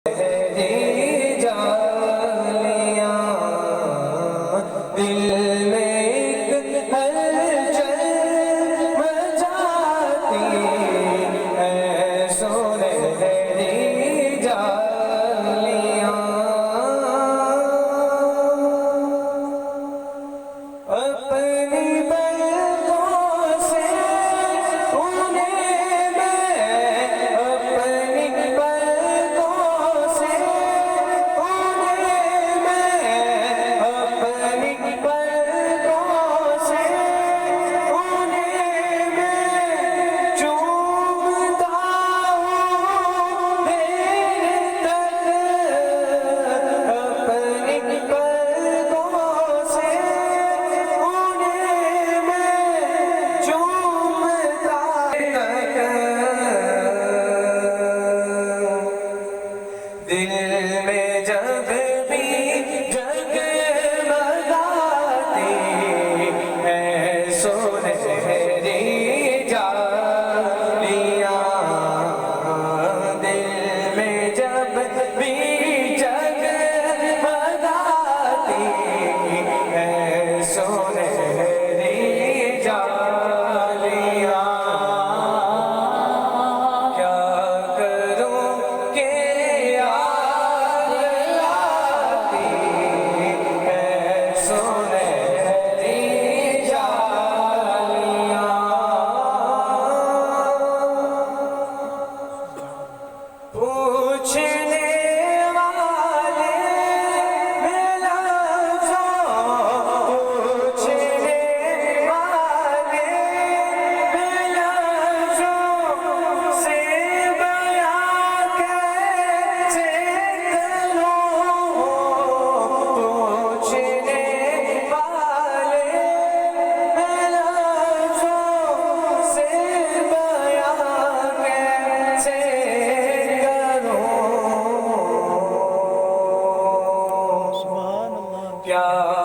تیری جالیاں دل میں ایک ہلچل مچاتی اے سنہری جالیاں اپنی پلکوں سے انہیں میں اپنی پلکوں سے انہیں میں اپنی پلکوں سے انہیں میں چومتا ہوں دیر تک اپنی پلکوں سے دل میں جب بھی جگمگاتی اے سنہری جالیاں دل میں جب بھی جگمگاتی اے سنہری جالیاں کیا